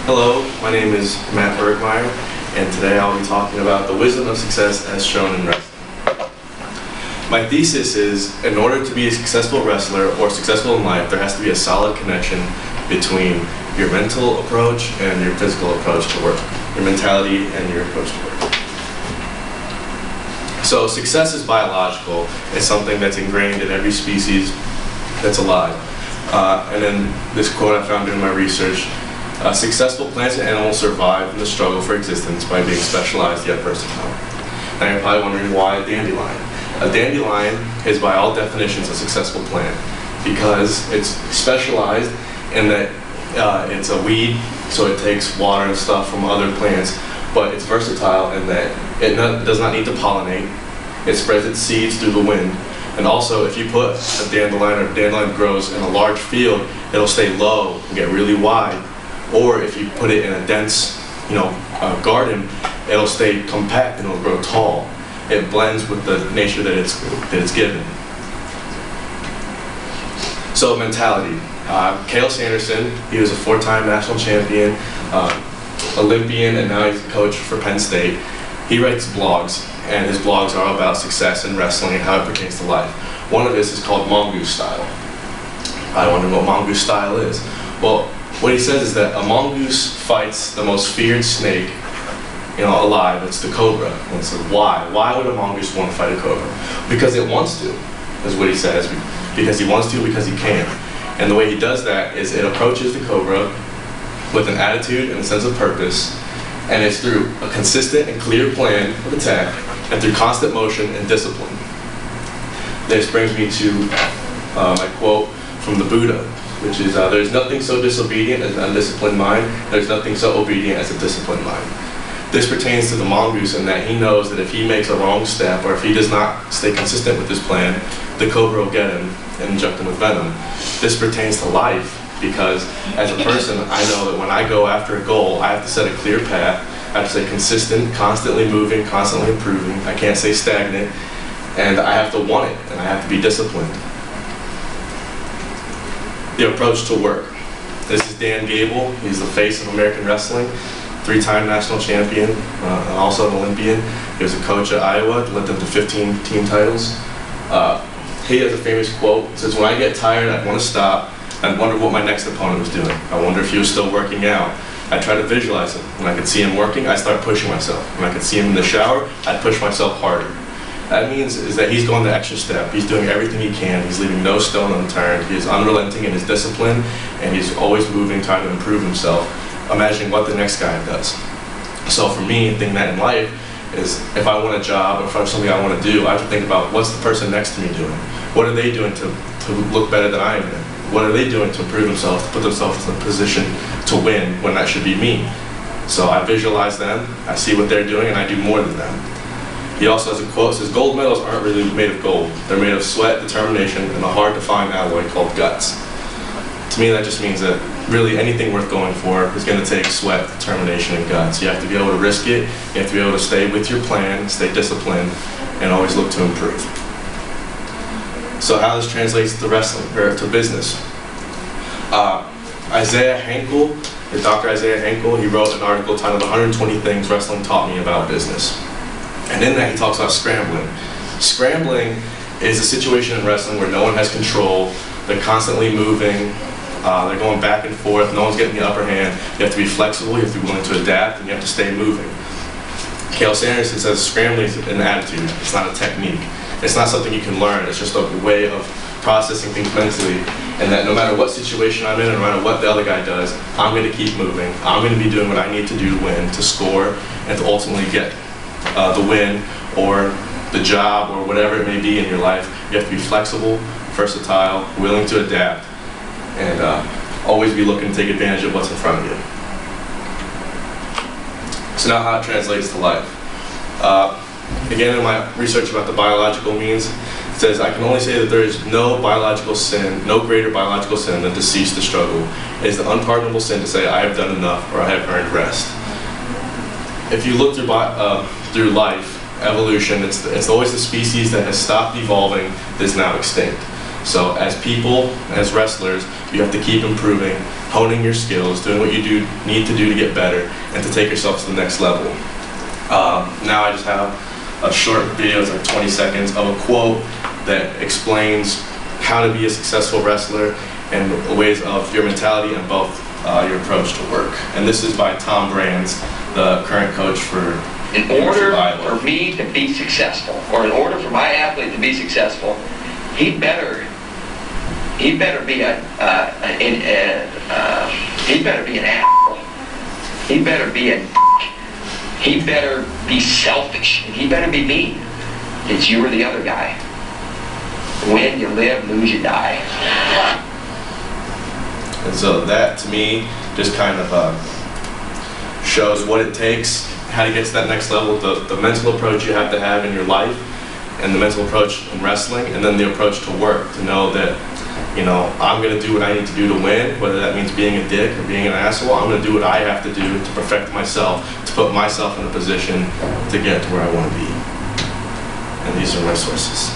Hello, my name is Matt Bergmeyer, and today I'll be talking about the wisdom of success as shown in wrestling. My thesis is, in order to be a successful wrestler or successful in life, there has to be a solid connection between your mental approach and your physical approach to work, your mentality and your approach to work. So success is biological. It's something that's ingrained in every species that's alive. And then this quote I found during my research: successful plants and animals survive in the struggle for existence by being specialized yet versatile. Now you're probably wondering, why a dandelion? A dandelion is by all definitions a successful plant because it's specialized in that it's a weed, so it takes water and stuff from other plants, but it's versatile in that it does not need to pollinate. It spreads its seeds through the wind. And also, if you put a dandelion, or a dandelion grows in a large field, it'll stay low and get really wide. Or if you put it in a dense, garden, it'll stay compact and it'll grow tall. It blends with the nature that it's given. So mentality. Cael Sanderson, he was a 4-time national champion, Olympian, and now he's a coach for Penn State. He writes blogs, and his blogs are all about success in wrestling and how it pertains to life. One of his is called Mongoose Style. I wonder what Mongoose Style is. Well, what he says is that a mongoose fights the most feared snake, alive. It's the cobra. And so why? Why would a mongoose want to fight a cobra? Because it wants to, is what he says. Because he wants to, because he can. And the way he does that is it approaches the cobra with an attitude and a sense of purpose, and it's through a consistent and clear plan of attack, and through constant motion and discipline. This brings me to my quote from the Buddha, which is, there's nothing so disobedient as an undisciplined mind, there's nothing so obedient as a disciplined mind. This pertains to the mongoose in that he knows that if he makes a wrong step, or if he does not stay consistent with his plan, the cobra will get him and inject him with venom. This pertains to life, because as a person, I know that when I go after a goal, I have to set a clear path. I have to stay consistent, constantly moving, constantly improving. I can't stay stagnant, and I have to want it, and I have to be disciplined. The approach to work. This is Dan Gable. He's the face of American wrestling, 3-time national champion, and also an Olympian. He was a coach at Iowa, led them to 15 team titles. He has a famous quote. It says, "When I get tired, I want to stop. I wonder what my next opponent was doing. I wonder if he was still working out. I try to visualize him. When I could see him working, I start pushing myself. When I could see him in the shower, I'd push myself harder." That means is that he's going the extra step. He's doing everything he can. He's leaving no stone unturned. He is unrelenting in his discipline, and he's always moving, trying to improve himself, imagining what the next guy does. So for me, thinking that in life is, if I want a job or if I have something I want to do, I have to think about, what's the person next to me doing? What are they doing to look better than I am in? What are they doing to improve themselves, to put themselves in a position to win when that should be me? So I visualize them, I see what they're doing, and I do more than them. He also has a quote that says, "Gold medals aren't really made of gold. They're made of sweat, determination, and a hard-to-find alloy called guts." To me, that just means that really anything worth going for is going to take sweat, determination, and guts. You have to be able to risk it. You have to be able to stay with your plan, stay disciplined, and always look to improve. So how this translates to wrestling, or to business. Isaiah Henkel, Dr. Isaiah Henkel, he wrote an article titled 120 Things Wrestling Taught Me About Business. And in that he talks about scrambling. Scrambling is a situation in wrestling where no one has control. They're constantly moving. They're going back and forth. No one's getting the upper hand. You have to be flexible. You have to be willing to adapt, and you have to stay moving. Cael Sanderson says scrambling is an attitude. It's not a technique. It's not something you can learn. It's just a way of processing things mentally, and that no matter what situation I'm in, no matter what the other guy does, I'm going to keep moving. I'm going to be doing what I need to do to win, to score, and to ultimately get the win or the job or whatever it may be in your life. You have to be flexible, versatile, willing to adapt, and always be looking to take advantage of what's in front of you. So now how it translates to life. Again, in my research about the biological means, it says, "I can only say that there is no biological sin, no greater biological sin than to cease the struggle. It is the unpardonable sin to say, I have done enough, or I have earned rest." If you look through life, evolution, it's always the species that has stopped evolving that is now extinct. So as people, as wrestlers, you have to keep improving, honing your skills, doing what you need to do to get better, and to take yourself to the next level. Now I just have a short video, it's like 20 seconds, of a quote that explains how to be a successful wrestler and ways of your mentality and both your approach to work. And this is by Tom Brands, the current coach for in order for me to be successful, or in order for my athlete to be successful, he better be an asshole. He better be a. He better be selfish, and he better be mean. It's you or the other guy. Win, you live; lose, you die. And so that, to me, just kind of shows what it takes, how to get to that next level, the mental approach you have to have in your life, and the mental approach in wrestling, and then the approach to work, to know that, you know, I'm going to do what I need to do to win, whether that means being a dick or being an asshole. I'm going to do what I have to do to perfect myself, to put myself in a position to get to where I want to be. And these are my sources.